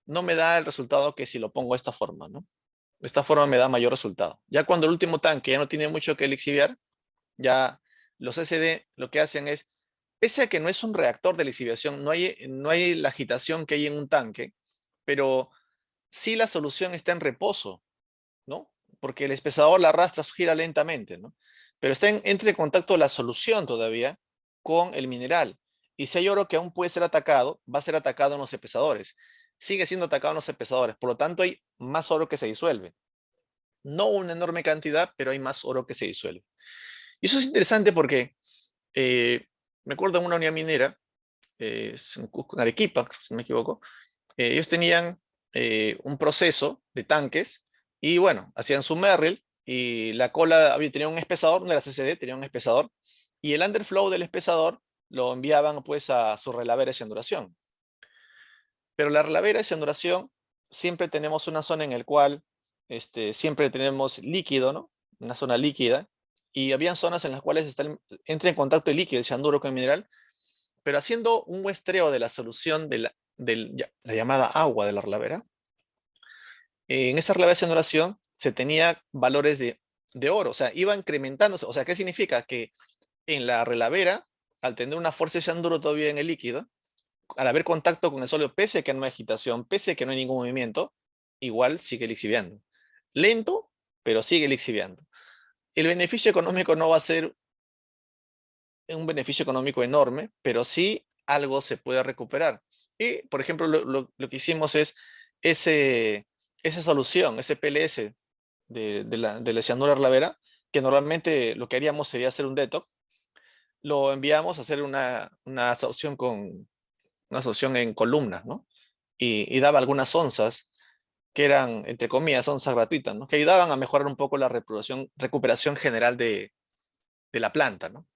no me da el resultado que si lo pongo de esta forma, ¿no? De esta forma me da mayor resultado. Ya cuando el último tanque ya no tiene mucho que lixiviar, ya los SD lo que hacen es, pese a que no es un reactor de lixiviación, no hay la agitación que hay en un tanque, pero sí la solución está en reposo, ¿no? Porque el espesador la arrastra, gira lentamente, ¿no? Pero está entre contacto la solución todavía con el mineral. Y si hay oro que aún puede ser atacado, va a ser atacado en los espesadores. Sigue siendo atacado en los espesadores. Por lo tanto, hay más oro que se disuelve. No una enorme cantidad, pero hay más oro que se disuelve. Y eso es interesante porque me acuerdo en una unidad minera, es en Cusco, en Arequipa, si no me equivoco. Ellos tenían un proceso de tanques y bueno, hacían su Merrill y la cola tenía un espesador, no era CCD, tenía un espesador y el underflow del espesador lo enviaban pues a su relavera de cianuración. Pero la relavera de cianuración siempre tenemos una zona en la cual siempre tenemos líquido, ¿no? Una zona líquida y habían zonas en las cuales entra en contacto el líquido, el cianuro con el mineral, pero haciendo un muestreo de la solución de la llamada agua de la relavera, en esa relavera de cianuración se tenía valores de oro, o sea, iba incrementándose. O sea, ¿qué significa? Que en la relavera, al tener una fuerza de cianuro todavía en el líquido, al haber contacto con el sólido, pese a que no hay agitación, pese a que no hay ningún movimiento, igual sigue lixiviando. Lento, pero sigue lixiviando. El beneficio económico no va a ser un beneficio económico enorme, pero sí algo se puede recuperar. Y, por ejemplo, lo que hicimos es esa solución, ese PLS de la cianura relavera, que normalmente lo que haríamos sería hacer un detox, lo enviamos a hacer una solución en columnas, ¿no? Y daba algunas onzas que eran, entre comillas, onzas gratuitas, ¿no? Que ayudaban a mejorar un poco la recuperación general de la planta, ¿no?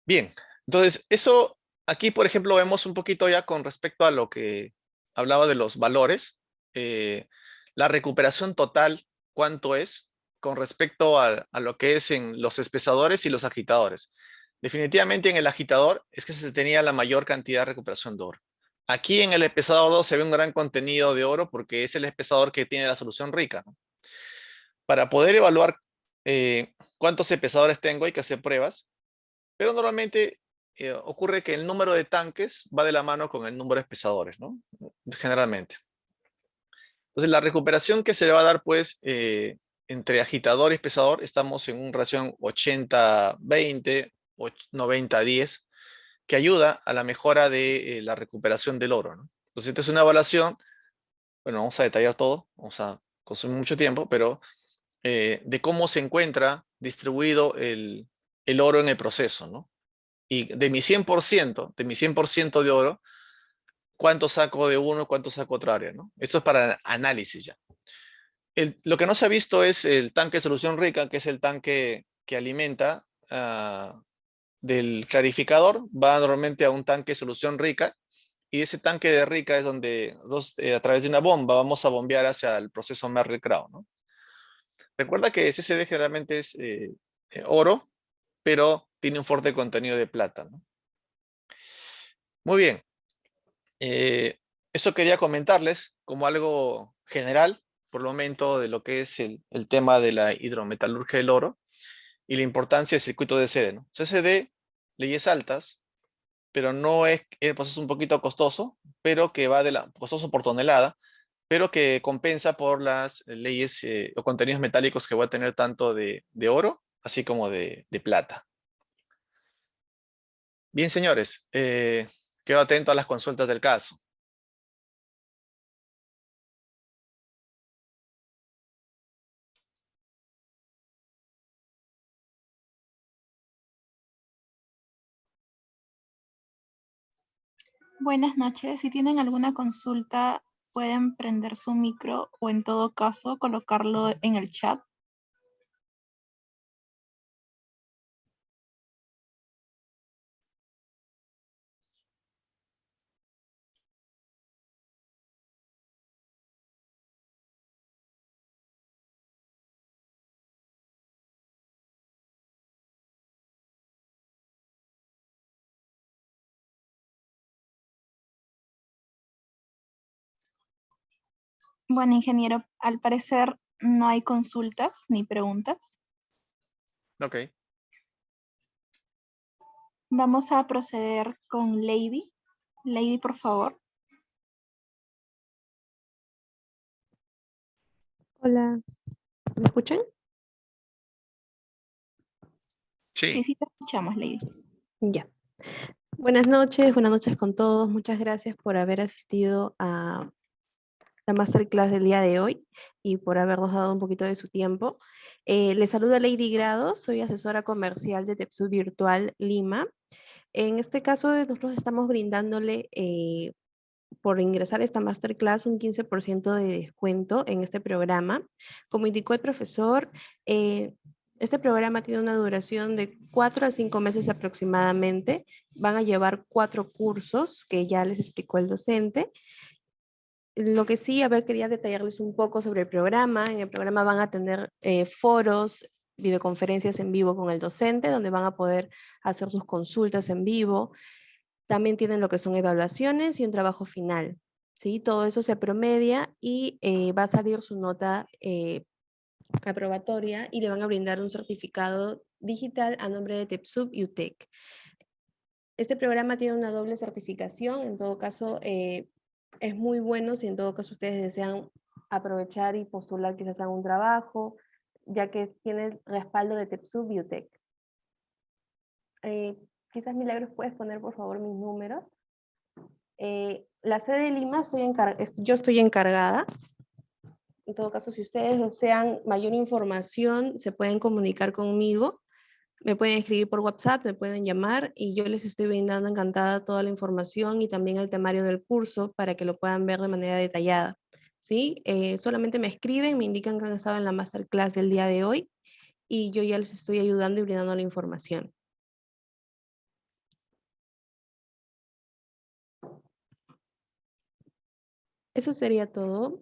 Bien, entonces eso aquí, por ejemplo, vemos un poquito ya con respecto a lo que hablaba de los valores, la recuperación total, cuánto es con respecto a lo que es en los espesadores y los agitadores. Definitivamente en el agitador es que se tenía la mayor cantidad de recuperación de oro. Aquí en el espesador 2 se ve un gran contenido de oro porque es el espesador que tiene la solución rica, ¿no? Para poder evaluar cuántos espesadores tengo hay que hacer pruebas, pero normalmente ocurre que el número de tanques va de la mano con el número de espesadores, ¿no? Generalmente. Entonces la recuperación que se le va a dar pues entre agitador y espesador, estamos en una relación 80-20, 90-10, que ayuda a la mejora de la recuperación del oro, ¿no? Entonces esta es una evaluación, bueno, vamos a detallar todo, vamos a consumir mucho tiempo, pero de cómo se encuentra distribuido el oro en el proceso, ¿no? Y de mi 100% de oro, ¿cuánto saco de uno, cuánto saco de otra área, ¿no? Esto es para análisis ya. Lo que no se ha visto es el tanque de solución rica, que es el tanque que alimenta del clarificador, va normalmente a un tanque de solución rica, y ese tanque de rica es donde a través de una bomba vamos a bombear hacia el proceso Merrill-Crowe, ¿no? Recuerda que CCD generalmente es oro, pero tiene un fuerte contenido de plata, ¿no? Muy bien. Eso quería comentarles como algo general, por el momento, de lo que es el tema de la hidrometalurgia del oro y la importancia del circuito de CCD, ¿no? CCD, leyes altas, pero no es el proceso un poquito costoso, pero que va costoso por tonelada, pero que compensa por las leyes o contenidos metálicos que va a tener tanto de oro, así como de plata. Bien, señores, quedo atento a las consultas del caso.
Buenas noches. Si tienen alguna consulta, pueden prender su micro o en todo caso colocarlo en el chat. Bueno, ingeniero, al parecer no hay consultas ni preguntas.
Ok.
Vamos a proceder con Lady. Lady, por favor.
Hola, ¿me escuchan?
Sí,
Sí.
sí te escuchamos, Lady.
Ya. Buenas noches con todos. Muchas gracias por haber asistido a la masterclass del día de hoy y por habernos dado un poquito de su tiempo. Les saluda Lady Grado, soy asesora comercial de TechSoup Virtual Lima. En este caso, nosotros estamos brindándole por ingresar a esta masterclass un 15% de descuento en este programa. Como indicó el profesor, este programa tiene una duración de 4 a 5 meses aproximadamente. Van a llevar 4 cursos que ya les explicó el docente. Lo que sí, a ver, quería detallarles un poco sobre el programa. En el programa van a tener foros, videoconferencias en vivo con el docente, donde van a poder hacer sus consultas en vivo. También tienen lo que son evaluaciones y un trabajo final, ¿sí? Todo eso se promedia y va a salir su nota aprobatoria y le van a brindar un certificado digital a nombre de TEPSUB y UTEC. Este programa tiene una doble certificación, en todo caso es muy bueno si en todo caso ustedes desean aprovechar y postular quizás a un trabajo, ya que tiene respaldo de TEPSUB y UTEC. Quizás Milagros, puedes poner por favor mis números. La sede de Lima, yo estoy encargada. En todo caso, si ustedes desean mayor información, se pueden comunicar conmigo. Me pueden escribir por WhatsApp, me pueden llamar y yo les estoy brindando encantada toda la información y también el temario del curso para que lo puedan ver de manera detallada. ¿Sí? Solamente me escriben, me indican que han estado en la masterclass del día de hoy y yo ya les estoy ayudando y brindando la información. Eso sería todo.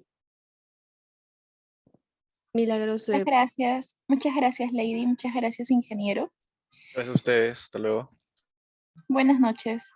Milagros.
Muchas gracias Lady, muchas gracias ingeniero.
Gracias a ustedes. Hasta luego.
Buenas noches.